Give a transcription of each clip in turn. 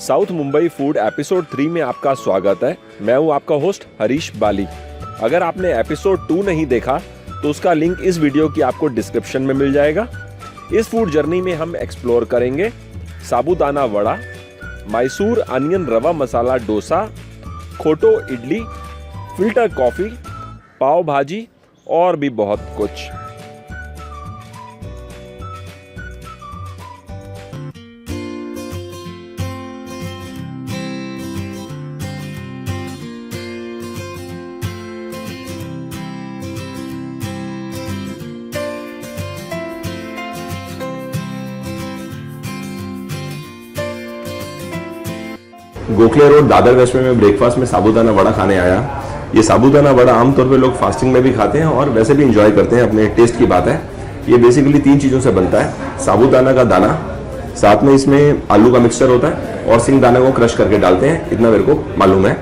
South Mumbai food episode 3 में आपका स्वागत है। मैं हूं आपका होस्ट हरीश बाली। अगर आपने एपिसोड 2 नहीं देखा तो उसका लिंक इस वीडियो की आपको डिस्क्रिप्शन में मिल जाएगा। इस फूड जर्नी में हम एक्सप्लोर करेंगे साबूदाना वड़ा, मैसूर अनियन रवा मसाला डोसा, खोटो इडली, फिल्टर कॉफी, पाव भाजी और भी बहुत कुछ। गोखले रोड दादर वेस्ट में मैं ब्रेकफास्ट में साबूदाना वड़ा खाने आया। ये साबूदाना वड़ा आमतौर पे लोग फास्टिंग में भी खाते हैं और वैसे भी इंजॉय करते हैं, अपने टेस्ट की बात है। ये बेसिकली 3 चीज़ों से बनता है। साबूदाना का दाना, साथ में इसमें आलू का मिक्सचर होता है और सिंगदाना को क्रश करके डालते हैं, इतना मेरे को मालूम है।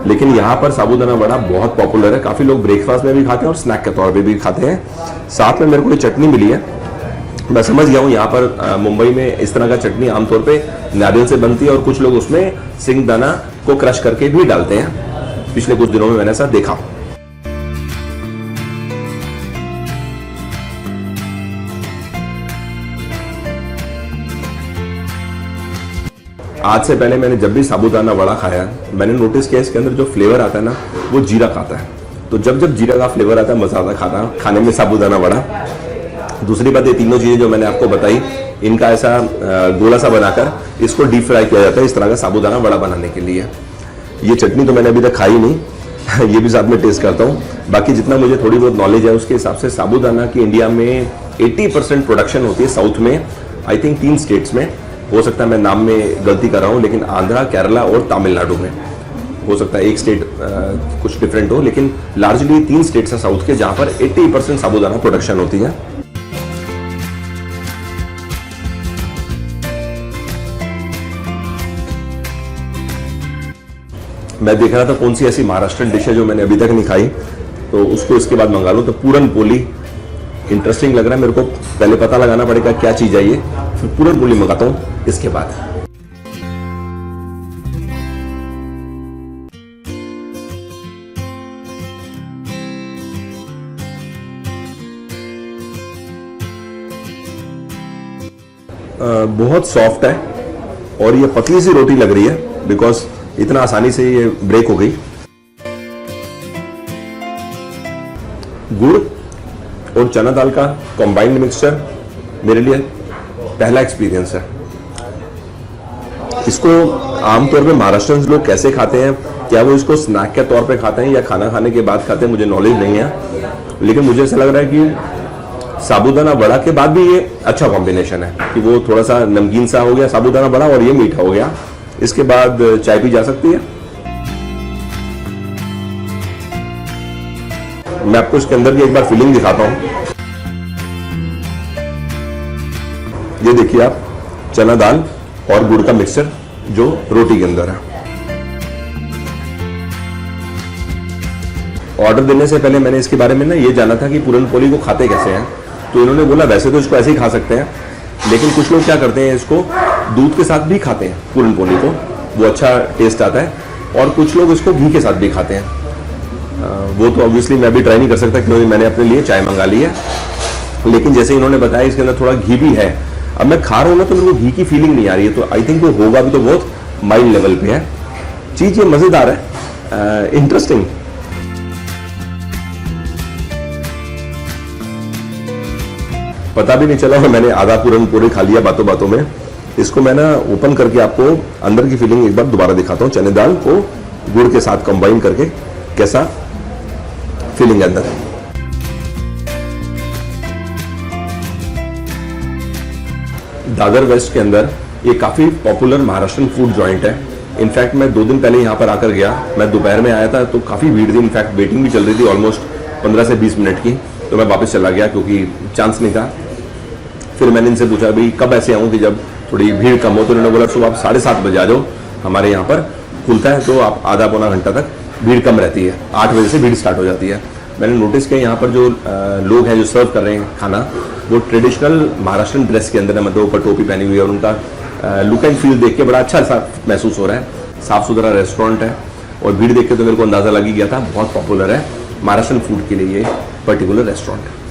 लेकिन यहाँ पर साबूदाना वड़ा बहुत पॉपुलर है, काफ़ी लोग ब्रेकफास्ट में भी खाते हैं और स्नैक के तौर पर भी खाते हैं। साथ में मेरे को ये चटनी मिली है। मैं समझ गया हूँ यहाँ पर मुंबई में इस तरह का चटनी आमतौर पे नारियल से बनती है और कुछ लोग उसमें सिंगदाना को क्रश करके भी डालते हैं। पिछले कुछ दिनों में मैंने ऐसा देखा। आज से पहले मैंने जब भी साबूदाना वड़ा खाया, मैंने नोटिस किया इसके अंदर जो फ्लेवर आता है ना, वो जीरा का आता है। तो जब जब जीरा का फ्लेवर आता है, मजा आता खाने में साबूदाना वड़ा। दूसरी बात, ये तीनों चीजें जो मैंने आपको बताई, इनका ऐसा गोला सा बनाकर इसको डीप फ्राई किया जाता है इस तरह का साबूदाना वड़ा बनाने के लिए। ये चटनी तो मैंने अभी तक खाई नहीं ये भी साथ में टेस्ट करता हूँ। बाकी जितना मुझे थोड़ी बहुत नॉलेज है उसके हिसाब से साबूदाना की इंडिया में 80% प्रोडक्शन होती है साउथ में, आई थिंक 3 स्टेट्स में। हो सकता है मैं नाम में गलती कर रहा हूँ, लेकिन आंध्रा, केरला और तमिलनाडु में। हो सकता है एक स्टेट कुछ डिफरेंट हो, लेकिन लार्जली 3 स्टेट्स है साउथ के जहाँ पर 80% साबूदाना प्रोडक्शन होती है। मैं देख रहा था कौन सी ऐसी महाराष्ट्रन डिश है जो मैंने अभी तक नहीं खाई, तो उसको इसके बाद मंगा लूँ। तो पूरन पोली इंटरेस्टिंग लग रहा है मेरे को। पहले पता लगाना पड़ेगा क्या चीज़ है ये, फिर पूरन पोली मंगाता हूँ इसके बाद। बहुत सॉफ्ट है और ये पतली सी रोटी लग रही है, बिकॉज इतना आसानी से ये ब्रेक हो गई। गुड़ और चना दाल का कॉम्बाइंड मिक्सचर मेरे लिए पहला एक्सपीरियंस है। इसको आमतौर पे महाराष्ट्र लोग कैसे खाते हैं, क्या वो इसको स्नैक के तौर पे खाते हैं या खाना खाने के बाद खाते हैं, मुझे नॉलेज नहीं है। लेकिन मुझे ऐसा लग रहा है कि साबूदाना वड़ा के बाद भी ये अच्छा कॉम्बिनेशन है कि वो थोड़ा सा नमकीन सा हो गया साबूदाना वड़ा और ये मीठा हो गया। इसके बाद चाय पी जा सकती है। मैं आपको इसके अंदर की एक बार फीलिंग दिखाता हूं। ये देखिए आप, चना दाल और गुड़ का मिक्सचर जो रोटी के अंदर है। ऑर्डर देने से पहले मैंने इसके बारे में ना ये जाना था कि पूरन पोली को खाते कैसे हैं। तो इन्होंने बोला वैसे तो इसको ऐसे ही खा सकते हैं, लेकिन कुछ लोग क्या करते हैं, इसको दूध के साथ भी खाते हैं पूरन पोली को, वो अच्छा टेस्ट आता है। और कुछ लोग इसको घी के साथ भी खाते हैं। वो तो ऑब्वियसली मैं भी ट्राई नहीं कर सकता क्योंकि मैंने अपने लिए चाय मंगा ली है। लेकिन जैसे इन्होंने बताया इसके अंदर थोड़ा घी भी है। अब मैं खा रहा हूँ ना तो मेरे को घी की फीलिंग नहीं आ रही है, तो आई थिंक वो होगा भी तो बहुत माइल्ड लेवल पे है। चीज़ ये मज़ेदार है, इंटरेस्टिंग। पता भी नहीं चला और मैंने आधा पूरन पोली खा लिया बातों बातों में। इसको मैं ना ओपन करके आपको अंदर की फीलिंग एक बार दोबारा दिखाता हूँ। चने दाल को गुड़ के साथ कंबाइन करके कैसा फीलिंग है अंदर। दादर वेस्ट के अंदर ये काफ़ी पॉपुलर महाराष्ट्रन फूड जॉइंट है। इनफैक्ट मैं 2 दिन पहले यहाँ पर आकर गया। मैं दोपहर में आया था तो काफ़ी भीड़ थी, इनफैक्ट वेटिंग भी चल रही थी ऑलमोस्ट 15 से 20 मिनट की। तो मैं वापस चला गया क्योंकि चांस नहीं था। फिर मैंने इनसे पूछा भाई कब ऐसे आऊँ कि जब थोड़ी भीड़ कम हो, तो उन्होंने बोला सुबह आप 7:30 बजे आ जाओ, हमारे यहाँ पर खुलता है तो आप आधा पौना घंटा तक भीड़ कम रहती है। 8 बजे से भीड़ स्टार्ट हो जाती है। मैंने नोटिस किया यहाँ पर जो लोग हैं जो सर्व कर रहे हैं खाना, वो ट्रेडिशनल महाराष्ट्रन ड्रेस के अंदर है, मतलब ऊपर टोपी पहनी हुई है और उनका लुक एंड फील देख के बड़ा अच्छा सा महसूस हो रहा है। साफ सुथरा रेस्टोरेंट है और भीड़ देख के तो मेरे को अंदाज़ा लग ही गया था, बहुत पॉपुलर है महाराष्ट्रन फूड के लिए ये पर्टिकुलर रेस्टोरेंट है।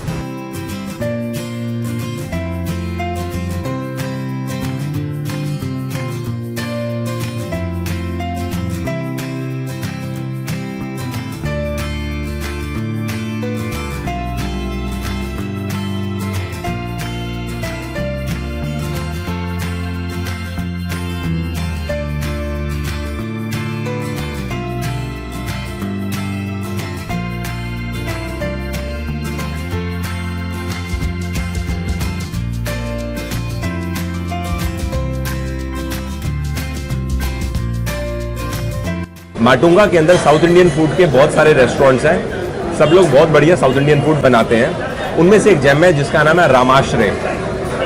माटुंगा के अंदर साउथ इंडियन फूड के बहुत सारे रेस्टोरेंट्स हैं, सब लोग बहुत बढ़िया साउथ इंडियन फूड बनाते हैं। उनमें से एक जेम है जिसका नाम है रामाश्रय।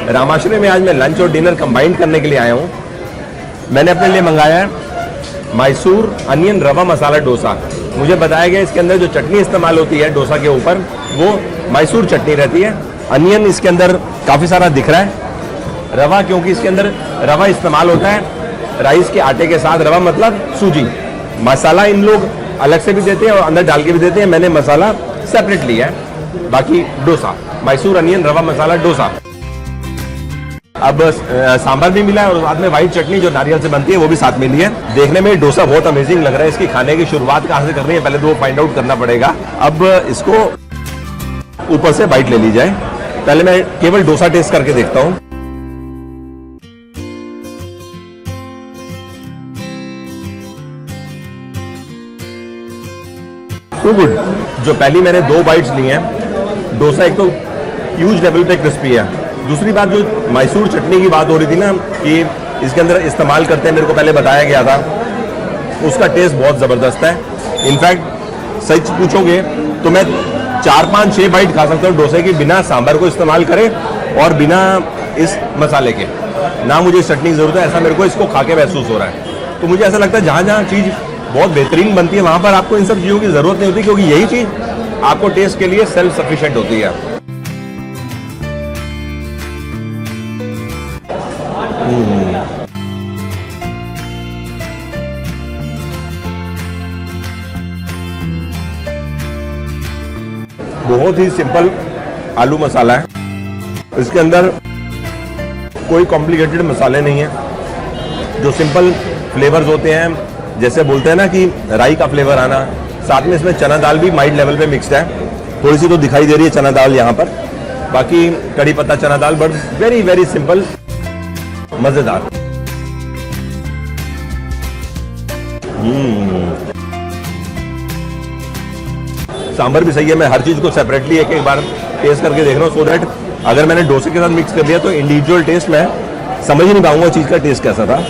रामाश्रय में आज मैं लंच और डिनर कंबाइन करने के लिए आया हूँ। मैंने अपने लिए मंगाया है मैसूर अनियन रवा मसाला डोसा। मुझे बताया गया इसके अंदर जो चटनी इस्तेमाल होती है डोसा के ऊपर वो मैसूर चटनी रहती है। अनियन इसके अंदर काफ़ी सारा दिख रहा है। रवा क्योंकि इसके अंदर रवा इस्तेमाल होता है राइस के आटे के साथ, रवा मतलब सूजी। मसाला इन लोग अलग से भी देते हैं और अंदर डाल के भी देते हैं, मैंने मसाला सेपरेट लिया है। बाकी डोसा मैसूर अनियन रवा मसाला डोसा। अब सांभर भी मिला है और साथ में व्हाइट चटनी जो नारियल से बनती है वो भी साथ में ली है। देखने में डोसा बहुत अमेजिंग लग रहा है। इसकी खाने की शुरुआत कहाँ से करनी है पहले तो वो फाइंड आउट करना पड़ेगा। अब इसको ऊपर से बाइट ले ली जाए। पहले मैं केवल डोसा टेस्ट करके देखता हूँ। तो गुड। जो पहली मैंने 2 बाइट्स ली हैं, डोसा एक तो ह्यूज लेवल पे क्रिस्पी है। दूसरी बात जो मैसूर चटनी की बात हो रही थी ना कि इसके अंदर इस्तेमाल करते हैं, मेरे को पहले बताया गया था, उसका टेस्ट बहुत ज़बरदस्त है। इनफैक्ट सच पूछोगे तो मैं 4, 5, 6 बाइट खा सकता हूँ डोसे की बिना सांभर को इस्तेमाल करे और बिना इस मसाले के। ना मुझे इस चटनी की ज़रूरत है, ऐसा मेरे को इसको खा के महसूस हो रहा है। तो मुझे ऐसा लगता है जहाँ जहाँ चीज़ बहुत बेहतरीन बनती है वहाँ पर आपको इन सब चीज़ों की ज़रूरत नहीं होती, क्योंकि यही चीज़ आपको टेस्ट के लिए सेल्फ सफिशिएंट होती है। बहुत ही सिंपल आलू मसाला है। इसके अंदर कोई कॉम्प्लिकेटेड मसाले नहीं है। जो सिंपल फ्लेवर्स होते हैं, जैसे बोलते हैं ना कि राई का फ्लेवर आना, साथ में इसमें चना दाल भी माइल्ड लेवल पे मिक्स्ड है। थोड़ी सी तो दिखाई दे रही है चना दाल यहाँ पर, बाकी कड़ी पत्ता चना दाल, बट वेरी वेरी सिंपल, मज़ेदार। सांभर भी सही है। मैं हर चीज़ को सेपरेटली एक बार टेस्ट करके देख रहा हूँ, सो दैट अगर मैंने डोसे के साथ मिक्स कर लिया तो इंडिविजुअल टेस्ट मैं समझ ही नहीं पाऊंगा चीज़ का टेस्ट कैसा था।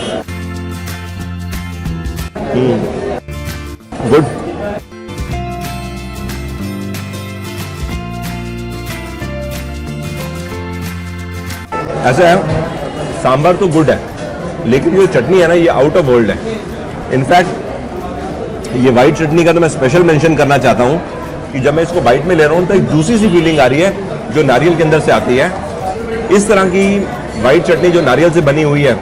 गुड। ऐसा है, सांभर तो गुड है, लेकिन ये चटनी है ना ये आउट ऑफ वर्ल्ड है। इनफैक्ट ये वाइट चटनी का तो मैं स्पेशल मेंशन करना चाहता हूँ कि जब मैं इसको बाइट में ले रहा हूँ तो एक जूसी सी फीलिंग आ रही है जो नारियल के अंदर से आती है। इस तरह की वाइट चटनी जो नारियल से बनी हुई है,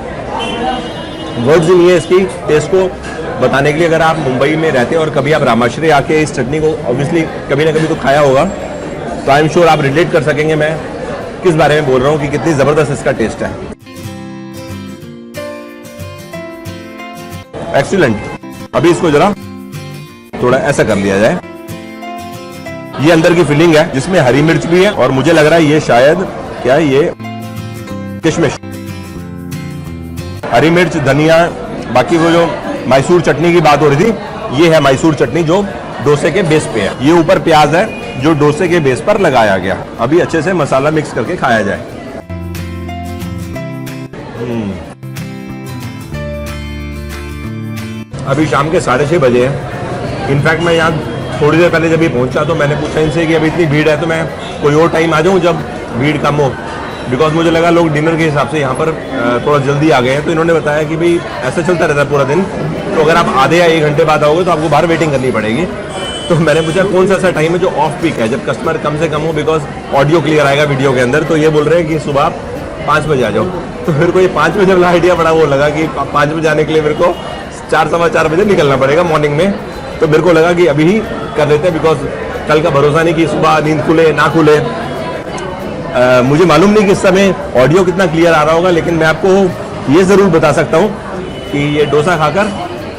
वर्ड्स ही नहीं है इसकी टेस्ट को बताने के लिए। अगर आप मुंबई में रहते हैं और कभी आप रामाश्रय आके इस चटनी को ऑब्वियसली कभी ना कभी तो खाया होगा, तो आई एम श्योर आप रिलेट कर सकेंगे मैं किस बारे में बोल रहा हूँ कि कितनी ज़बरदस्त इसका टेस्ट है। एक्सीलेंट। अभी इसको जरा थोड़ा ऐसा कर लिया जाए। ये अंदर की फिलिंग है जिसमें हरी मिर्च भी है और मुझे लग रहा है ये शायद क्या है, ये किशमिश, हरी मिर्च, धनिया। बाकी वो जो मैसूर चटनी की बात हो रही थी, ये है मैसूर चटनी जो डोसे के बेस पे है। ये ऊपर प्याज है जो डोसे के बेस पर लगाया गया। अभी अच्छे से मसाला मिक्स करके खाया जाए। अभी शाम के 6:30 बजे हैं। इनफैक्ट मैं यहाँ थोड़ी देर पहले जब ये पहुंचा तो मैंने पूछा इनसे कि अभी इतनी भीड़ है तो मैं कोई और टाइम आ जाऊँ जब भीड़ कम हो, बिकॉज मुझे लगा लोग डिनर के हिसाब से यहाँ पर थोड़ा जल्दी आ गए हैं। तो इन्होंने बताया कि भाई ऐसा चलता रहता है पूरा दिन, तो अगर आप आधे या 1 घंटे बाद आओगे तो आपको बाहर वेटिंग करनी पड़ेगी। तो मैंने पूछा कौन सा ऐसा टाइम है जो ऑफ पीक है, जब कस्टमर कम से कम हो, बिकॉज ऑडियो क्लियर आएगा वीडियो के अंदर। तो ये बोल रहे हैं कि सुबह 5 बजे आ जाओ। तो मेरे को ये 5 बजे वाला आइडिया बड़ा वो लगा कि 5 बजे आने के लिए मेरे को 4 सवा 4 बजे निकलना पड़ेगा मॉर्निंग में। तो मेरे को लगा कि अभी ही कर लेते हैं, बिकॉज कल का भरोसा नहीं कि सुबह नींद खुले ना खुले। मुझे मालूम नहीं कि इस समय ऑडियो कितना क्लियर आ रहा होगा, लेकिन मैं आपको ये ज़रूर बता सकता हूँ कि ये डोसा खाकर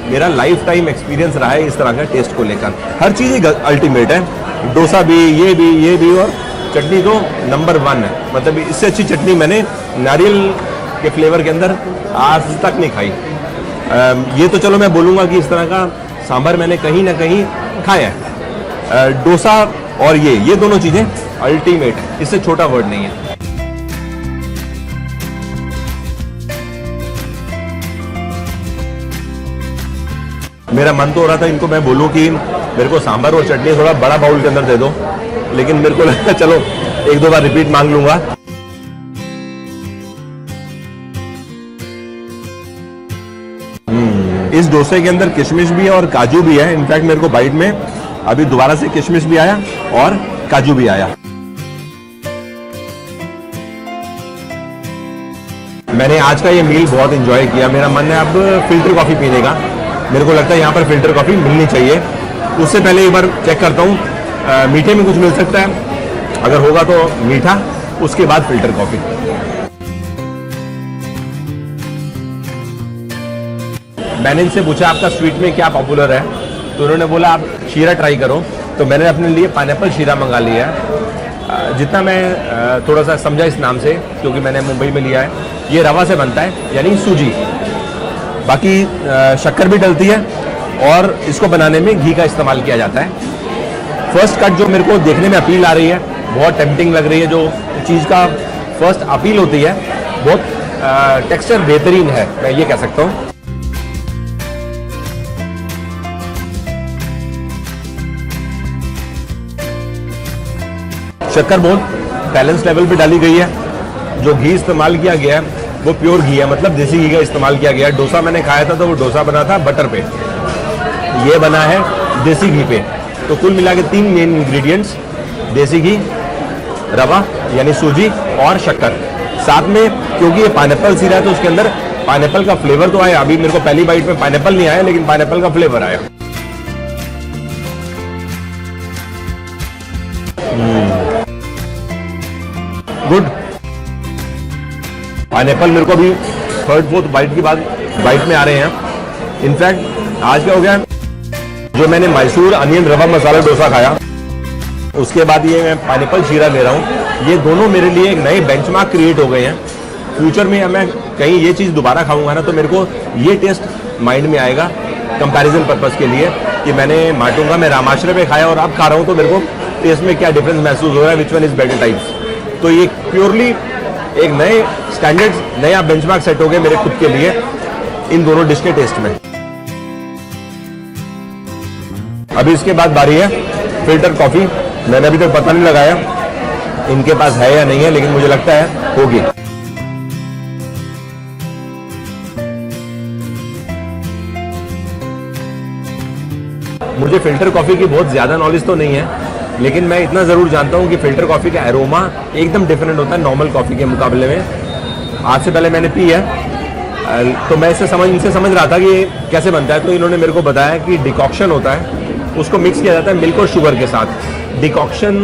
मेरा लाइफ टाइम एक्सपीरियंस रहा है इस तरह का टेस्ट को लेकर। हर चीज़ ही अल्टीमेट है, डोसा भी, ये भी और चटनी तो नंबर 1 है। मतलब इससे अच्छी चटनी मैंने नारियल के फ्लेवर के अंदर आज तक नहीं खाई। ये तो चलो मैं बोलूँगा कि इस तरह का सांभर मैंने कहीं ना कहीं खाया है। डोसा और ये दोनों चीज़ें अल्टीमेट है, इससे छोटा वर्ड नहीं है। मेरा मन तो हो रहा था इनको मैं बोलूं कि मेरे को सांभर और चटनी थोड़ा बड़ा बाउल के अंदर दे दो, लेकिन मेरे को लगता है चलो 1-2 बार रिपीट मांग लूंगा। इस डोसे के अंदर किशमिश भी है और काजू भी है। इनफैक्ट मेरे को बाइट में अभी दोबारा से किशमिश भी आया और काजू भी आया। मैंने आज का ये मील बहुत एंजॉय किया। मेरा मन है अब फिल्टर कॉफ़ी पीने का। मेरे को लगता है यहाँ पर फिल्टर कॉफ़ी मिलनी चाहिए। उससे पहले एक बार चेक करता हूँ मीठे में कुछ मिल सकता है, अगर होगा तो मीठा, उसके बाद फिल्टर कॉफ़ी। मैंने इनसे पूछा आपका स्वीट में क्या पॉपुलर है, तो उन्होंने बोला आप शीरा ट्राई करो। तो मैंने अपने लिए पाइनएप्पल शीरा मंगा लिया है। जितना मैं थोड़ा सा समझा इस नाम से, क्योंकि मैंने मुंबई में लिया है, ये रवा से बनता है यानी सूजी। बाकी शक्कर भी डलती है और इसको बनाने में घी का इस्तेमाल किया जाता है। फर्स्ट कट जो मेरे को देखने में अपील आ रही है, बहुत टेम्पटिंग लग रही है। जो चीज़ का फर्स्ट अपील होती है, बहुत टेक्सचर बेहतरीन है, मैं ये कह सकता हूँ। शक्कर बहुत बैलेंस लेवल पे डाली गई है। जो घी इस्तेमाल किया गया है वो प्योर घी है, मतलब देसी घी का इस्तेमाल किया गया है। डोसा मैंने खाया था तो वो डोसा बना था बटर पे, ये बना है देसी घी पे। तो कुल मिला के 3 मेन इंग्रेडिएंट्स, देसी घी, रवा यानी सूजी और शक्कर। साथ में क्योंकि ये पाइनएप्पल शीरा है तो उसके अंदर पाइनएप्पल का फ्लेवर तो आया। अभी मेरे को पहली बाइट में पाइनएप्पल नहीं आया, लेकिन पाइनएप्पल का फ्लेवर आया। गुड। पाइनएप्पल मेरे को भी 3rd-4th बाइट के बाद बाइट में आ रहे हैं। इनफैक्ट आज क्या हो गया, जो मैंने मैसूर अनियन रवा मसाला डोसा खाया, उसके बाद ये मैं पाइनएप्पल शीरा ले रहा हूँ। ये दोनों मेरे लिए एक नए बेंचमार्क क्रिएट हो गए हैं। फ्यूचर में मैं कहीं ये चीज़ दोबारा खाऊंगा ना, तो मेरे को ये टेस्ट माइंड में आएगा कंपैरिजन पर्पस के लिए, कि मैंने माटूंगा मैं रामाश्रय पे खाया और अब खा रहा हूँ, तो मेरे को टेस्ट में क्या डिफरेंस महसूस हो रहा है, which one is better types. तो ये प्योरली एक नए स्टैंडर्ड्स, नया बेंचमार्क सेट हो गए मेरे खुद के लिए इन दोनों डिश के टेस्ट में। अभी इसके बाद बारी है फिल्टर कॉफ़ी। मैंने अभी तक पता नहीं लगाया इनके पास है या नहीं है, लेकिन मुझे लगता है होगी। मुझे फिल्टर कॉफ़ी की बहुत ज़्यादा नॉलेज तो नहीं है, लेकिन मैं इतना ज़रूर जानता हूँ कि फ़िल्टर कॉफ़ी का एरोमा एकदम डिफरेंट होता है नॉर्मल कॉफ़ी के मुकाबले में। आज से पहले मैंने पी है, तो मैं इनसे समझ रहा था कि ये कैसे बनता है। तो इन्होंने मेरे को बताया कि डिकॉक्शन होता है, उसको मिक्स किया जाता है मिल्क और शुगर के साथ। डिकॉक्शन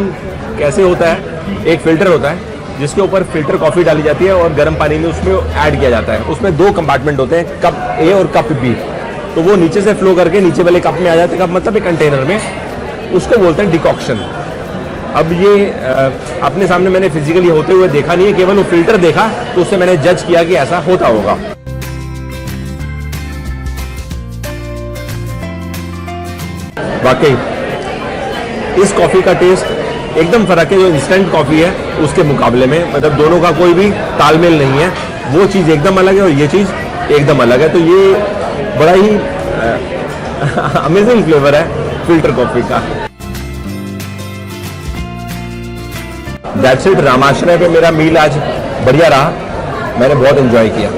कैसे होता है, एक फ़िल्टर होता है जिसके ऊपर फ़िल्टर कॉफ़ी डाली जाती है और गर्म पानी में उसमें ऐड किया जाता है। उसमें 2 कंपार्टमेंट होते हैं, कप ए और कप बी। तो वो नीचे से फ्लो करके नीचे वाले कप में आ जाते हैं, कप मतलब एक कंटेनर में, उसको बोलते हैं डिकॉक्शन। अब ये अपने सामने मैंने फिजिकली होते हुए देखा नहीं है, केवल वो फिल्टर देखा तो उससे मैंने जज किया कि ऐसा होता होगा। वाकई इस कॉफ़ी का टेस्ट एकदम फर्क है जो इंस्टेंट कॉफ़ी है उसके मुकाबले में। मतलब दोनों का कोई भी तालमेल नहीं है, वो चीज़ एकदम अलग है और ये चीज़ एकदम अलग है। तो ये बड़ा ही अमेजिंग फ्लेवर है फिल्टर कॉफ़ी का। That's it. रामाश्रय पे मेरा मील आज बढ़िया रहा, मैंने बहुत एंजॉय किया।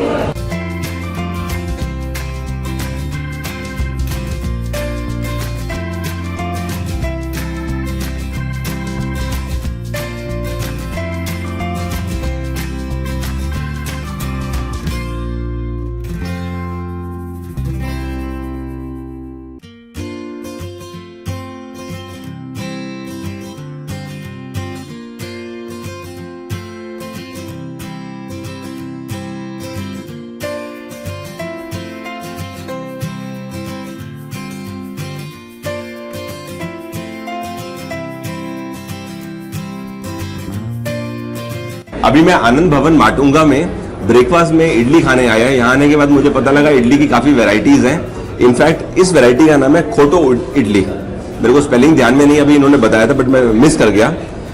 अभी मैं आनंद भवन माटुंगा में ब्रेकफास्ट में इडली खाने आया। यहाँ आने के बाद मुझे पता लगा इडली की काफ़ी वेराइटीज़ हैं। इनफैक्ट इस वेराइटी का नाम है खोटो इडली। मेरे को स्पेलिंग ध्यान में नहीं, अभी इन्होंने बताया था बट मैं मिस कर गया।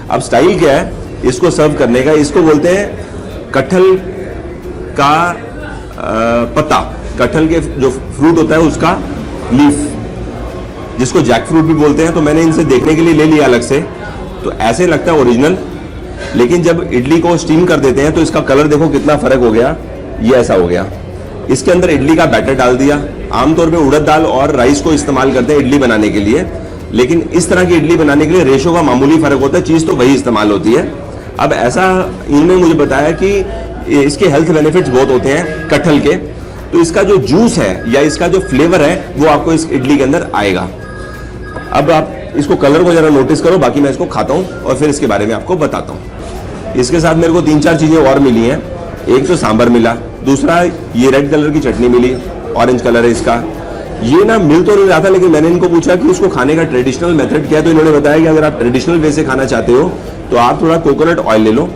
अब स्टाइल क्या है इसको सर्व करने का, इसको बोलते हैं कटहल का पत्ता, कटहल के जो फ्रूट होता है उसका लीफ, जिसको जैक फ्रूट भी बोलते हैं। तो मैंने इनसे देखने के लिए ले लिया अलग से, तो ऐसे लगता है ओरिजिनल, लेकिन जब इडली को स्टीम कर देते हैं तो इसका कलर देखो कितना फर्क हो गया, ये ऐसा हो गया। इसके अंदर इडली का बैटर डाल दिया। आमतौर पे उड़द दाल और राइस को इस्तेमाल करते हैं इडली बनाने के लिए, लेकिन इस तरह की इडली बनाने के लिए रेशो का मामूली फर्क होता है, चीज़ तो वही इस्तेमाल होती है। अब ऐसा इन्होंने मुझे बताया कि इसके हेल्थ बेनिफिट्स बहुत होते हैं कटहल के, तो इसका जो जूस है या इसका जो फ्लेवर है वो आपको इस इडली के अंदर आएगा। अब आप इसको कलर को जरा नोटिस करो, बाकी मैं इसको खाता हूँ और फिर इसके बारे में आपको बताता हूँ। इसके साथ मेरे को 3-4 चीज़ें और मिली हैं। एक तो सांभर मिला, दूसरा ये रेड कलर की चटनी मिली, ऑरेंज कलर है इसका। ये ना मिल तो नहीं रहा था, लेकिन मैंने इनको पूछा कि उसको खाने का ट्रेडिशनल मेथड क्या है, तो इन्होंने बताया कि अगर आप ट्रेडिशनल वे से खाना चाहते हो तो आप थोड़ा कोकोनट ऑयल ले लो,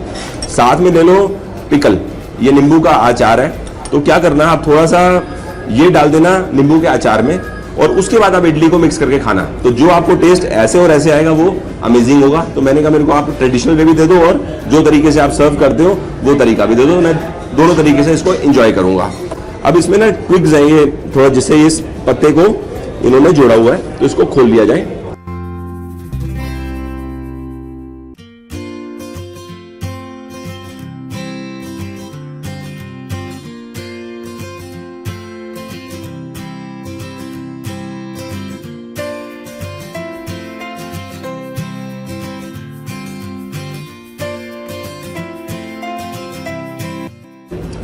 साथ में ले लो पिकल, ये नींबू का अचार है। तो क्या करना, आप थोड़ा सा ये डाल देना नींबू के अचार में और उसके बाद आप इडली को मिक्स करके खाना, तो जो आपको टेस्ट ऐसे और ऐसे आएगा वो अमेजिंग होगा। तो मैंने कहा मेरे को आप ट्रेडिशनल वे भी दे दो और जो तरीके से आप सर्व करते हो वो तरीका भी दे दो, मैं दोनों तरीके से इसको एंजॉय करूंगा। अब इसमें ना ट्विग्स है ये थोड़ा, जिससे इस पत्ते को इन्होंने जोड़ा हुआ है, तो इसको खोल लिया जाए।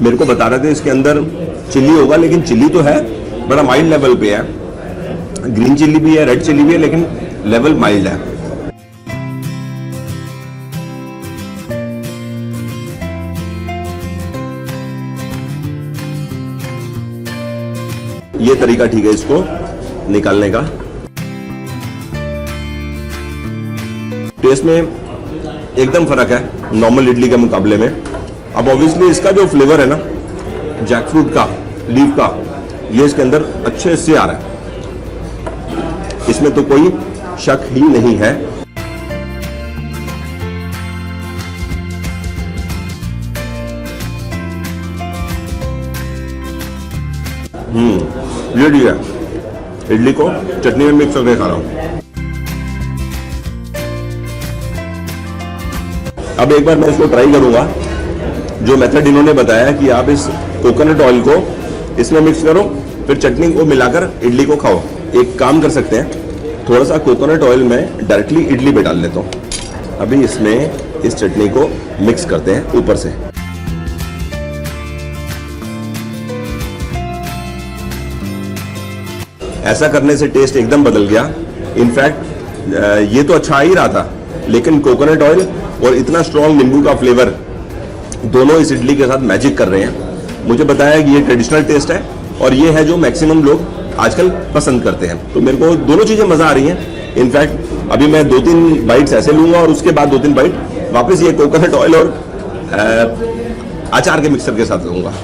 मेरे को बता रहे थे इसके अंदर चिल्ली होगा, लेकिन चिल्ली तो है बड़ा माइल्ड लेवल पे है। ग्रीन चिल्ली भी है, रेड चिल्ली भी है, लेकिन लेवल माइल्ड है। ये तरीका ठीक है इसको निकालने का। टेस्ट में एकदम फर्क है नॉर्मल इडली के मुकाबले में। अब ऑब्वियसली इसका जो फ्लेवर है ना जैक फ्रूट का, लीफ का, ये इसके अंदर अच्छे से आ रहा है, इसमें तो कोई शक ही नहीं है। ये ठीक है, इडली को चटनी में मिक्स करके खा रहा हूं। अब एक बार मैं इसको ट्राई करूंगा, जो मेथड इन्होंने बताया कि आप इस कोकोनट ऑयल को इसमें मिक्स करो, फिर चटनी को मिलाकर इडली को खाओ। एक काम कर सकते हैं, थोड़ा सा कोकोनट ऑयल में डायरेक्टली इडली पे डाल लेता हूँ। अभी इसमें इस चटनी को मिक्स करते हैं ऊपर से। ऐसा करने से टेस्ट एकदम बदल गया। इनफैक्ट ये तो अच्छा आ ही रहा था, लेकिन कोकोनट ऑयल और इतना स्ट्रॉन्ग नींबू का फ्लेवर दोनों इस इडली के साथ मैजिक कर रहे हैं। मुझे बताया कि ये ट्रेडिशनल टेस्ट है और ये है जो मैक्सिमम लोग आजकल पसंद करते हैं। तो मेरे को दोनों चीज़ें मज़ा आ रही हैं। इनफैक्ट अभी मैं 2-3 बाइट्स ऐसे लूँगा और उसके बाद 2-3 बाइट वापस ये कोकोनट ऑयल और अचार के मिक्सर के साथ लूँगा।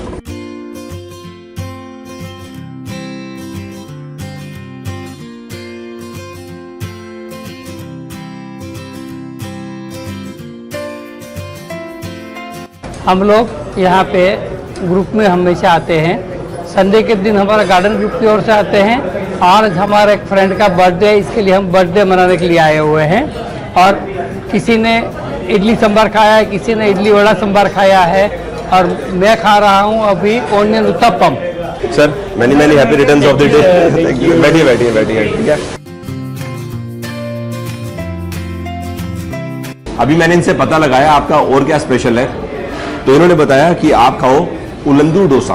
हम लोग यहाँ पे ग्रुप में हमेशा आते हैं। संडे के दिन हमारा गार्डन ग्रुप की ओर से आते हैं। आज हमारे एक फ्रेंड का बर्थडे है, इसके लिए हम बर्थडे मनाने के लिए आए हुए हैं। और किसी ने इडली सांभर खाया है, किसी ने इडली वड़ा सांभर खाया है, और मैं खा रहा हूँ अभी onion uttapam. Sir many many happy returns of the day. बैठिए बैठिए बैठिए, ठीक है। अभी मैंने इनसे पता लगाया आपका और क्या स्पेशल है, तो इन्होंने बताया कि आप खाओ उलंदू डोसा।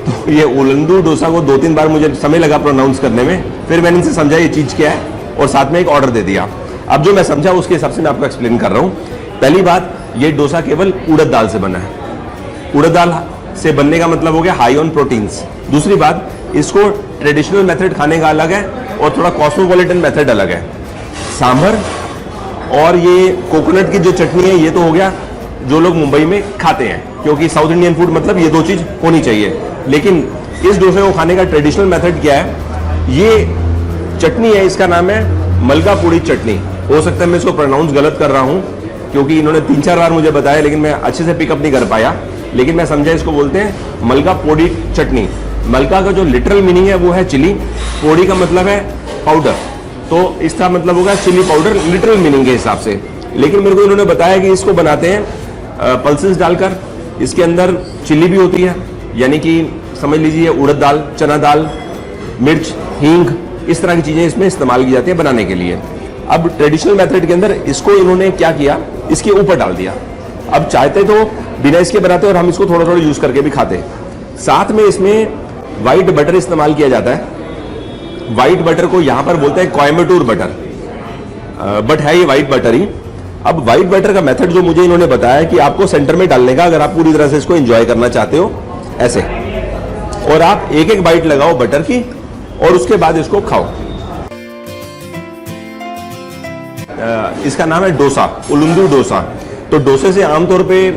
तो ये उलंदू डोसा को 2-3 बार मुझे समय लगा प्रोनाउंस करने में, फिर मैंने इनसे समझा ये चीज़ क्या है और साथ में एक ऑर्डर दे दिया। अब जो मैं समझा उसके हिसाब से मैं आपको एक्सप्लेन कर रहा हूँ। पहली बात, ये डोसा केवल उड़द दाल से बना है। उड़द दाल से बनने का मतलब हो गया हाई ऑन प्रोटीन्स। दूसरी बात, इसको ट्रेडिशनल मेथड खाने का अलग है और थोड़ा कॉस्मोपॉलिटन मेथड अलग है। सांभर और ये कोकोनट की जो चटनी है, ये तो हो गया जो लोग मुंबई में खाते हैं, क्योंकि साउथ इंडियन फूड मतलब ये दो चीज़ होनी चाहिए। लेकिन इस डोसे को खाने का ट्रेडिशनल मेथड क्या है, ये चटनी है, इसका नाम है मलकापुड़ी चटनी। हो सकता है मैं इसको प्रोनाउंस गलत कर रहा हूँ, क्योंकि इन्होंने 3-4 बार मुझे बताया, लेकिन मैं अच्छे से पिकअप नहीं कर पाया। लेकिन मैं समझा इसको बोलते हैं मलकापुड़ी चटनी। मलका का जो लिटरल मीनिंग है वो है चिली, पोड़ी का मतलब है पाउडर, तो इसका मतलब होगा चिली पाउडर लिटरल मीनिंग के हिसाब से। लेकिन मेरे को इन्होंने बताया कि इसको बनाते हैं पल्सेस डालकर, इसके अंदर चिली भी होती है, यानी कि समझ लीजिए उड़द दाल, चना दाल, मिर्च, हींग, इस तरह की चीज़ें इसमें इस्तेमाल की जाती है बनाने के लिए। अब ट्रेडिशनल मेथड के अंदर इसको इन्होंने क्या किया, इसके ऊपर डाल दिया। अब चाहते तो बिना इसके बनाते और हम इसको थोड़ा थोड़ा यूज़ करके भी खाते। साथ में इसमें वाइट बटर इस्तेमाल किया जाता है। वाइट बटर को यहाँ पर बोलते हैं कोयम्बटूर बटर, बट है ये वाइट बटर ही। अब वाइट बटर का मेथड जो मुझे इन्होंने बताया कि आपको सेंटर में डालने का, अगर आप पूरी तरह से इसको एंजॉय करना चाहते हो ऐसे, और आप एक एक बाइट लगाओ बटर की और उसके बाद इसको खाओ। इसका नाम है डोसा, उलुंदू डोसा। तो डोसे से आमतौर पे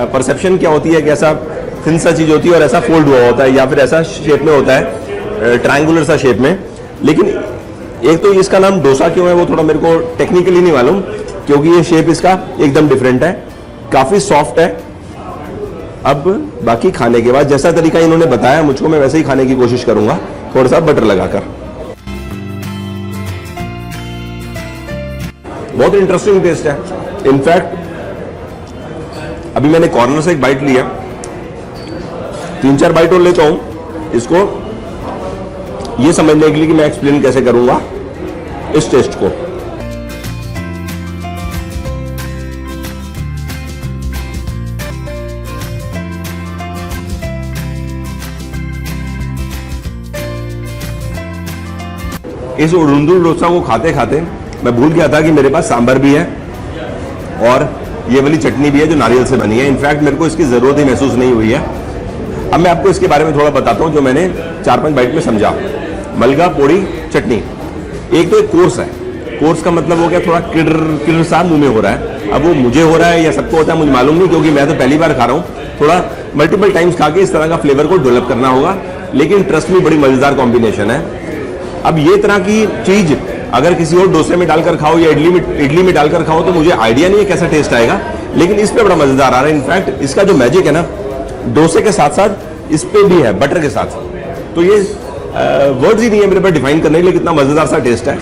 परसेप्शन क्या होती है कि ऐसा थिन सा चीज़ होती है और ऐसा फोल्ड हुआ होता है, या फिर ऐसा शेप में होता है, ट्रायंगुलर सा शेप में। लेकिन एक तो इसका नाम डोसा क्यों है वो थोड़ा मेरे को टेक्निकली नहीं मालूम, क्योंकि ये शेप इसका एकदम डिफरेंट है, काफ़ी सॉफ्ट है। अब बाकी खाने के बाद जैसा तरीका इन्होंने बताया मुझको, मैं वैसे ही खाने की कोशिश करूंगा, थोड़ा सा बटर लगाकर। बहुत इंटरेस्टिंग टेस्ट है। इनफैक्ट अभी मैंने कॉर्नर से एक बाइट लिया, 3-4 बाइट और लेता हूं इसको, ये समझने के लिए कि मैं एक्सप्लेन कैसे करूंगा इस टेस्ट को। इस उलुंदू डोसा को खाते खाते मैं भूल गया था कि मेरे पास सांभर भी है और ये वाली चटनी भी है जो नारियल से बनी है। इनफैक्ट मेरे को इसकी ज़रूरत ही महसूस नहीं हुई है। अब मैं आपको इसके बारे में थोड़ा बताता हूँ जो मैंने 4-5 बाइट में समझा। मलकापुड़ी चटनी एक तो एक कोर्स है, कोर्स का मतलब हो गया थोड़ा किडर सा मुंह में हो रहा है। अब वो मुझे हो रहा है या सबको होता है मुझे मालूम नहीं, क्योंकि मैं तो पहली बार खा रहा हूँ। थोड़ा मल्टीपल टाइम्स खा के इस तरह का फ्लेवर को डेवलप करना होगा, लेकिन ट्रस्ट में बड़ी मज़ेदार कॉम्बिनेशन है। अब ये तरह की चीज़ अगर किसी और डोसे में डालकर खाओ या इडली में डालकर खाओ तो मुझे आइडिया नहीं है कैसा टेस्ट आएगा, लेकिन इस पे बड़ा मज़ेदार आ रहा है। इनफैक्ट इसका जो मैजिक है ना, डोसे के साथ साथ इस पे भी है, बटर के साथ। तो ये वर्ड्स ही नहीं है मेरे पास डिफाइन करने के लिए, कितना मज़ेदार सा टेस्ट है।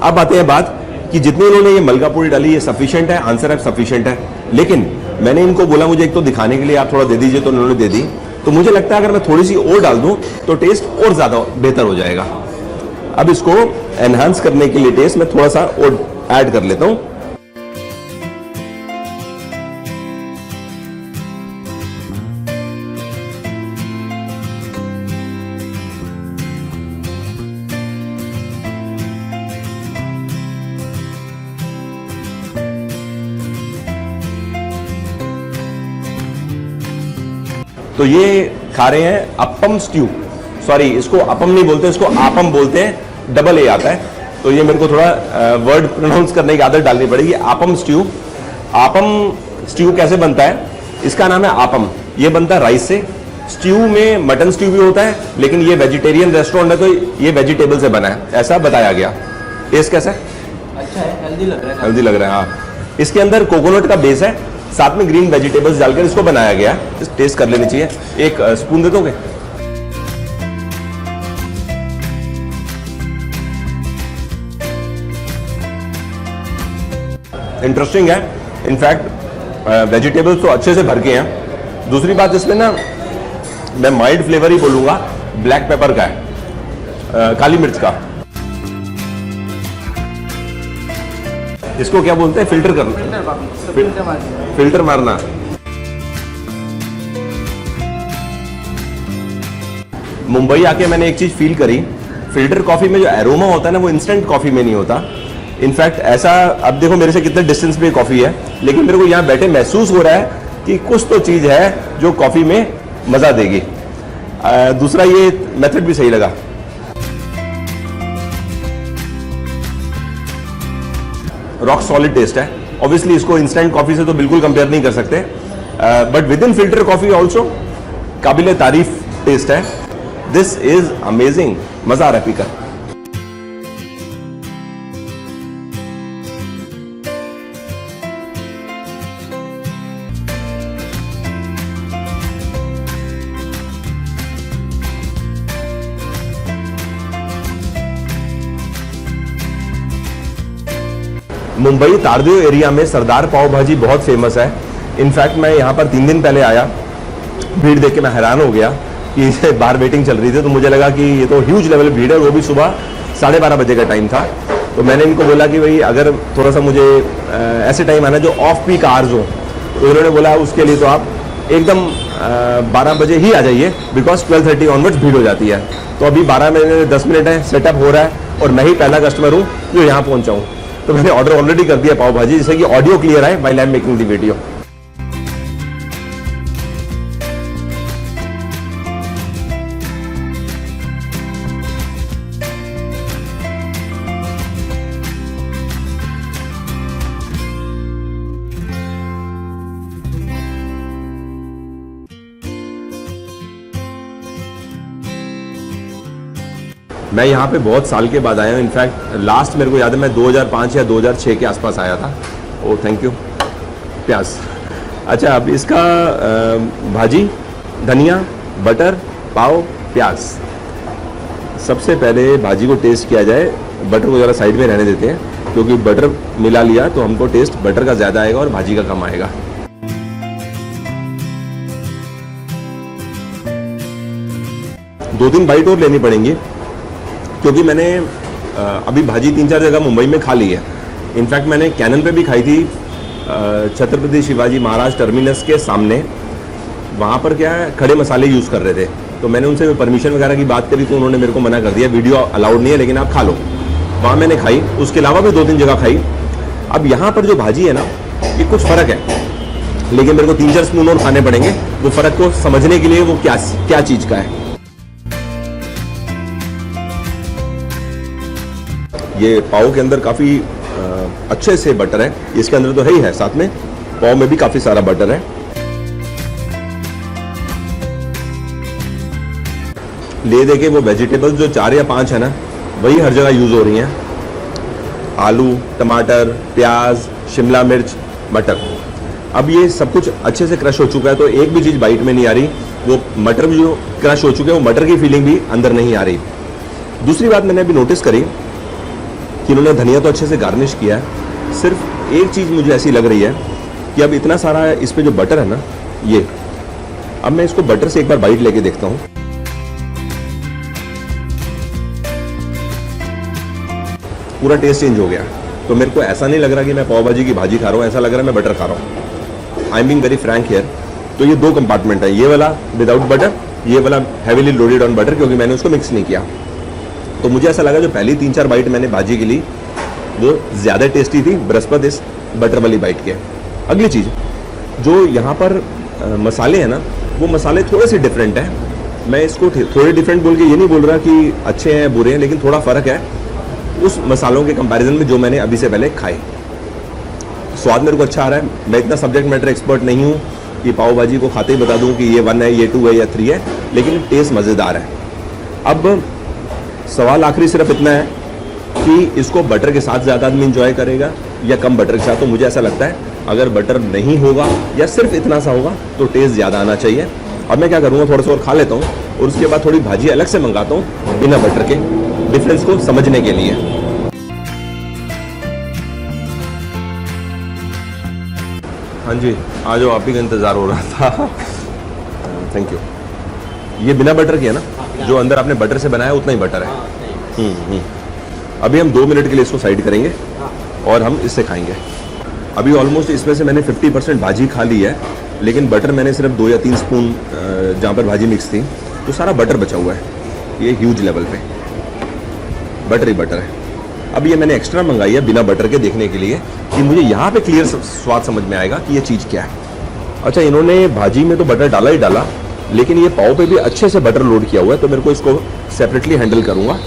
अब आते हैं बात कि जितने इन्होंने ये मलकापुड़ी डाली ये सफिशिएंट है, आंसर है सफिशिएंट है। लेकिन मैंने इनको बोला मुझे एक तो दिखाने के लिए आप थोड़ा दे दीजिए, तो उन्होंने दे दी। तो मुझे लगता है अगर मैं थोड़ी सी और डाल दूं तो टेस्ट और ज़्यादा बेहतर हो जाएगा। अब इसको एनहांस करने के लिए टेस्ट मैं थोड़ा सा और ऐड कर लेता हूं। तो ये खा रहे हैं अपम स्ट्यू, सॉरी इसको अपम नहीं बोलते, इसको आपम बोलते हैं, डबल ए आता है। तो ये मेरे को थोड़ा वर्ड प्रोनाउंस करने की आदत डालनी पड़ेगी। आपम स्ट्यू। आपम स्ट्यू कैसे बनता है? इसका नाम है आपम। ये बनता है राइस से। स्ट्यू में मटन स्ट्यू भी होता है, लेकिन ये वेजिटेरियन रेस्टोरेंट है तो ये वेजिटेबल से बना है, ऐसा बताया गया। टेस्ट कैसा है? अच्छा है, हेल्दी लग रहा है। हेल्दी लग रहा है, हाँ। इसके अंदर कोकोनट का बेस है, साथ में ग्रीन वेजिटेबल्स डालकर इसको बनाया गया है। टेस्ट कर लेनी चाहिए। एक स्पून दे दोगे? इंटरेस्टिंग है। इनफैक्ट वेजिटेबल्स तो अच्छे से भर के हैं। दूसरी बात इसमें ना मैं माइल्ड फ्लेवर ही बोलूंगा, ब्लैक पेपर का है, काली मिर्च का। इसको क्या बोलते हैं? फिल्टर करना, फिल्टर मारना। मुंबई आके मैंने एक चीज फील करी, फिल्टर कॉफी में जो एरोमा होता है ना वो इंस्टेंट कॉफी में नहीं होता। इनफैक्ट ऐसा, अब देखो मेरे से कितने डिस्टेंस पे कॉफी है, लेकिन मेरे को यहाँ बैठे महसूस हो रहा है कि कुछ तो चीज है जो कॉफी में मजा देगी। दूसरा ये मेथड भी सही लगा। रॉक सॉलिड टेस्ट है। ऑब्वियसली इसको इंस्टेंट कॉफी से तो बिल्कुल कंपेयर नहीं कर सकते, but with in filter coffee also काबिल तारीफ टेस्ट है। दिस इज अमेजिंग, मजा आ रहा है पीकर। मुंबई तारदेव एरिया में सरदार पाव भाजी बहुत फेमस है। इनफैक्ट मैं यहाँ पर 3 दिन पहले आया, भीड़ देख के मैं हैरान हो गया कि बाहर वेटिंग चल रही थी, तो मुझे लगा कि ये तो ह्यूज लेवल भीड़ है, वो भी सुबह 12:30 बजे का टाइम था। तो मैंने इनको बोला कि भाई अगर थोड़ा सा मुझे ऐसे टाइम आना जो ऑफ पीक आवर्स हो, तो उन्होंने बोला उसके लिए तो आप एकदम 12 बजे ही आ जाइए, बिकॉज 12:30 ऑनवर्ड्स भीड़ हो जाती है। तो अभी 12 बजे 10 मिनट है, सेटअप हो रहा है और मैं ही पहला कस्टमर हूँ जो यहाँ पहुँचा हूँ। तो मैंने ऑर्डर ऑलरेडी कर दिया पाव भाजी, जिससे कि ऑडियो क्लियर आए while I am making the video. मैं यहाँ पे बहुत साल के बाद आया हूँ। इनफैक्ट लास्ट मेरे को याद है मैं 2005 या 2006 के आसपास आया था। ओ थैंक यू। प्याज, अच्छा अब इसका भाजी, धनिया, बटर, पाव, प्याज। सबसे पहले भाजी को टेस्ट किया जाए, बटर को ज़रा साइड में रहने देते हैं, क्योंकि बटर मिला लिया तो हमको टेस्ट बटर का ज़्यादा आएगा और भाजी का कम आएगा। दो तीन बाइट और लेनी पड़ेंगी, क्योंकि मैंने अभी भाजी 3-4 जगह मुंबई में खा ली है। इनफैक्ट मैंने कैनन पे भी खाई थी, छत्रपति शिवाजी महाराज टर्मिनस के सामने। वहाँ पर क्या है, खड़े मसाले यूज़ कर रहे थे, तो मैंने उनसे परमिशन वगैरह की बात करी तो उन्होंने मेरे को मना कर दिया, वीडियो अलाउड नहीं है, लेकिन आप खा लो। वहाँ मैंने खाई, उसके अलावा भी 2-3 जगह खाई। अब यहाँ पर जो भाजी है ना, ये कुछ फ़र्क है, लेकिन मेरे को 3-4 स्पून और खाने पड़ेंगे वो फ़र्क को समझने के लिए वो क्या चीज़ का है। ये पाव के अंदर काफ़ी अच्छे से बटर है, इसके अंदर तो है ही है, साथ में पाव में भी काफ़ी सारा बटर है। ले दे के वो वेजिटेबल्स जो 4 या 5 है ना, वही हर जगह यूज़ हो रही हैं। आलू, टमाटर, प्याज, शिमला मिर्च, मटर। अब ये सब कुछ अच्छे से क्रश हो चुका है, तो एक भी चीज़ बाइट में नहीं आ रही। वो मटर भी जो क्रश हो चुके हैं, वो मटर की फीलिंग भी अंदर नहीं आ रही। दूसरी बात मैंने अभी नोटिस करी कि इन्होंने धनिया तो अच्छे से गार्निश किया है। सिर्फ एक चीज़ मुझे ऐसी लग रही है कि अब इतना सारा इस पे जो बटर है ना, ये अब मैं इसको बटर से एक बार बाइट लेके देखता हूँ। पूरा टेस्ट चेंज हो गया। तो मेरे को ऐसा नहीं लग रहा कि मैं पाव भाजी की भाजी खा रहा हूँ, ऐसा लग रहा है मैं बटर खा रहा हूँ। I am being very Frank here. तो ये 2 कंपार्टमेंट है, ये वाला विदाउट बटर, ये वाला हैवीली लोडेड ऑन बटर, क्योंकि मैंने उसको मिक्स नहीं किया। तो मुझे ऐसा लगा जो पहली 3-4 बाइट मैंने भाजी की ली वो ज़्यादा टेस्टी थी बृहस्पति इस बटर वाली बाइट के। अगली चीज़ जो यहाँ पर मसाले हैं ना, वो मसाले थोड़े से डिफरेंट हैं। मैं इसको थोड़े डिफरेंट बोल के ये नहीं बोल रहा कि अच्छे हैं बुरे हैं, लेकिन थोड़ा फ़र्क है उस मसालों के कंपैरिजन में जो मैंने अभी से पहले खाए। स्वाद मेरे को अच्छा आ रहा है। मैं इतना सब्जेक्ट मैटर एक्सपर्ट नहीं हूँ कि पाव भाजी को खाते ही बता दूँ कि ये 1 है, ये 2 है या 3 है, लेकिन टेस्ट मज़ेदार है। अब सवाल आखिरी सिर्फ इतना है कि इसको बटर के साथ ज़्यादा आदमी इंजॉय करेगा या कम बटर के साथ। तो मुझे ऐसा लगता है अगर बटर नहीं होगा या सिर्फ इतना सा होगा तो टेस्ट ज़्यादा आना चाहिए। अब मैं क्या करूँगा, थोड़ा सा और खा लेता हूँ और उसके बाद थोड़ी भाजी अलग से मंगाता हूँ बिना बटर के, डिफरेंस को समझने के लिए। हाँ जी, आ जाओ, आप ही का इंतज़ार हो रहा था। Thank you. ये बिना बटर की है ना, जो अंदर आपने बटर से बनाया उतना ही बटर है। अभी हम 2 मिनट के लिए इसको साइड करेंगे और हम इससे खाएंगे। अभी ऑलमोस्ट इसमें से मैंने 50% भाजी खा ली है, लेकिन बटर मैंने सिर्फ 2 या 3 स्पून जहाँ पर भाजी मिक्स थी, तो सारा बटर बचा हुआ है। ये ह्यूज लेवल पे बटर ही बटर है। अब ये मैंने एक्स्ट्रा मंगाई है बिना बटर के, देखने के लिए कि मुझे यहाँ पे क्लियर स्वाद समझ में आएगा कि ये चीज़ क्या है। अच्छा, इन्होंने भाजी में तो बटर डाला ही डाला, लेकिन ये पाव पे भी अच्छे से बटर लोड किया हुआ है, तो मेरे को इसको सेपरेटली हैंडल करूँगा।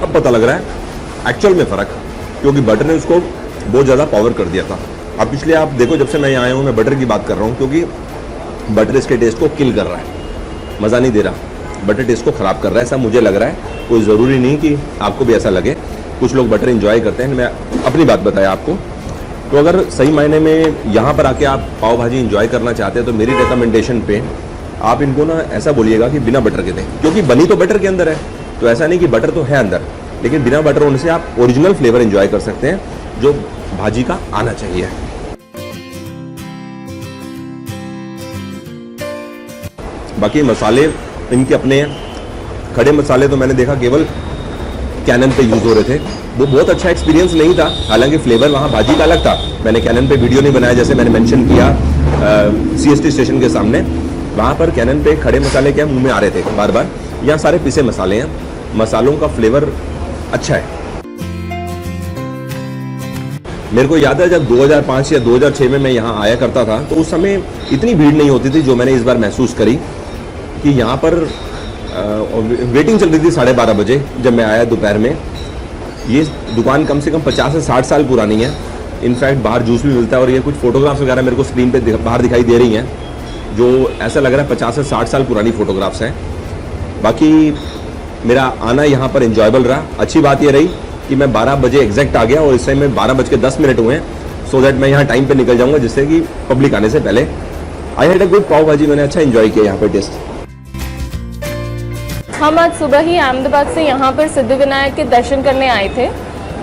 अब पता लग रहा है एक्चुअल में फ़र्क, क्योंकि बटर ने उसको बहुत ज़्यादा पावर कर दिया था। अब इसलिए आप देखो, जब से मैं यहाँ आया हूँ मैं बटर की बात कर रहा हूँ, क्योंकि बटर इसके टेस्ट को किल कर रहा है, मज़ा नहीं दे रहा, बटर टेस्ट को ख़राब कर रहा है, ऐसा मुझे लग रहा है। कोई ज़रूरी नहीं कि आपको भी ऐसा लगे, कुछ लोग बटर इंजॉय करते हैं, मैं अपनी बात बताया आपको। तो अगर सही मायने में यहाँ पर आके आप पाव भाजी इंजॉय करना चाहते हैं तो मेरी रिकमेंडेशन पे आप इनको ना ऐसा बोलिएगा कि बिना बटर के दें, क्योंकि बनी तो बटर के अंदर है, तो ऐसा नहीं कि बटर तो है अंदर, लेकिन बिना बटर होने से आप ओरिजिनल फ्लेवर इंजॉय कर सकते हैं जो भाजी का आना चाहिए। बाकी मसाले इनके अपने खड़े मसाले तो मैंने देखा केवल कैनन पे यूज़ हो रहे थे, वो बहुत अच्छा एक्सपीरियंस नहीं था। हालांकि फ्लेवर वहाँ भाजी का अलग था। मैंने कैनन पे वीडियो नहीं बनाया, जैसे मैंने मेंशन किया CST स्टेशन के सामने, वहाँ पर कैनन पे खड़े मसाले क्या मुंह में आ रहे थे बार बार। यहाँ सारे पिसे मसाले हैं, मसालों का फ्लेवर अच्छा है। मेरे को याद है जब 2005 या 2006 में मैं यहाँ आया करता था तो उस समय इतनी भीड़ नहीं होती थी जो मैंने इस बार महसूस करी कि यहाँ पर वेटिंग चल रही थी 12:30 बजे जब मैं आया दोपहर में। ये दुकान कम से कम 50 से 60 साल पुरानी है। इनफैक्ट बाहर जूस भी मिलता है और ये कुछ फोटोग्राफ्स वगैरह मेरे को स्क्रीन पे बाहर दिखाई दे रही हैं, जो ऐसा लग रहा है 50 से 60 साल पुरानी फोटोग्राफ्स हैं। बाकी मेरा आना यहाँ पर इंजॉयबल रहा। अच्छी बात ये रही कि मैं 12 बजे एग्जैक्ट आ गया और इस टाइम में 12:10 हुए हैं, सो दैट मैं यहाँ टाइम पे निकल जाऊँगा, जिससे कि पब्लिक आने से पहले। आई हैड अ गुड पाव भाजी, मैंने अच्छा इन्जॉय किया यहाँ पर टेस्ट। हम आज सुबह ही अहमदाबाद से यहाँ पर सिद्धिविनायक के दर्शन करने आए थे।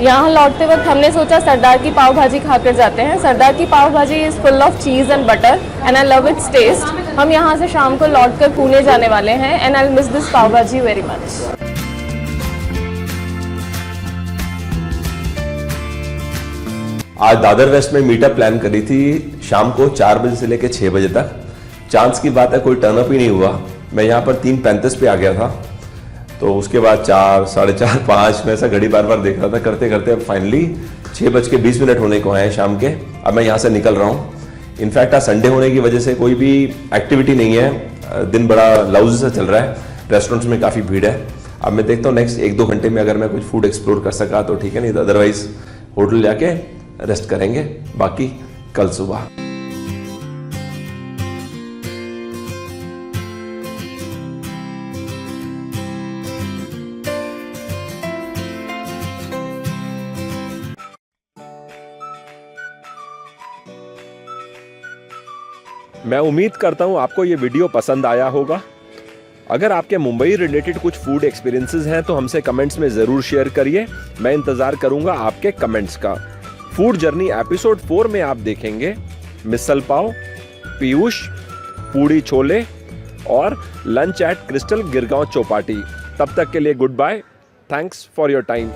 यहाँ लौटते वक्त हमने सोचा सरदार की पाव भाजी खाकर जाते हैं। सरदार की pav bhaji is full of cheese and butter and I love its taste. हम यहाँ से शाम को लौटकर पुणे जाने वाले हैं एंड आई मिस दिस पाव भाजी वेरी मच। आज दादर वेस्ट में मीटअप प्लान करी थी शाम को 4 बजे से लेकर 6 बजे तक। चांस की बात है कोई टर्नअप ही नहीं हुआ। मैं यहाँ पर 3:35 पे आ गया था, तो उसके बाद 4, 4:30, 5 मैं ऐसा घड़ी बार बार देख रहा था करते करते अब फाइनली 6:20 होने को आए शाम के। अब मैं यहाँ से निकल रहा हूँ। इनफैक्ट आज संडे होने की वजह से कोई भी एक्टिविटी नहीं है, दिन बड़ा लाउजी सा चल रहा है, रेस्टोरेंट्स में काफ़ी भीड़ है। अब मैं देखता हूँ नेक्स्ट 1-2 घंटे में अगर मैं कुछ फूड एक्सप्लोर कर सका तो ठीक है, नहीं तो अदरवाइज होटल जाके रेस्ट करेंगे, बाकी कल सुबह। मैं उम्मीद करता हूं आपको ये वीडियो पसंद आया होगा। अगर आपके मुंबई रिलेटेड कुछ फूड एक्सपीरियंसेस हैं तो हमसे कमेंट्स में ज़रूर शेयर करिए। मैं इंतज़ार करूंगा आपके कमेंट्स का। फूड जर्नी एपिसोड 4 में आप देखेंगे मिसल पाव, पीयूष, पूड़ी छोले और lunch at Crystal Girgaon Chowpatty. तब तक के लिए goodbye. Thanks for your time.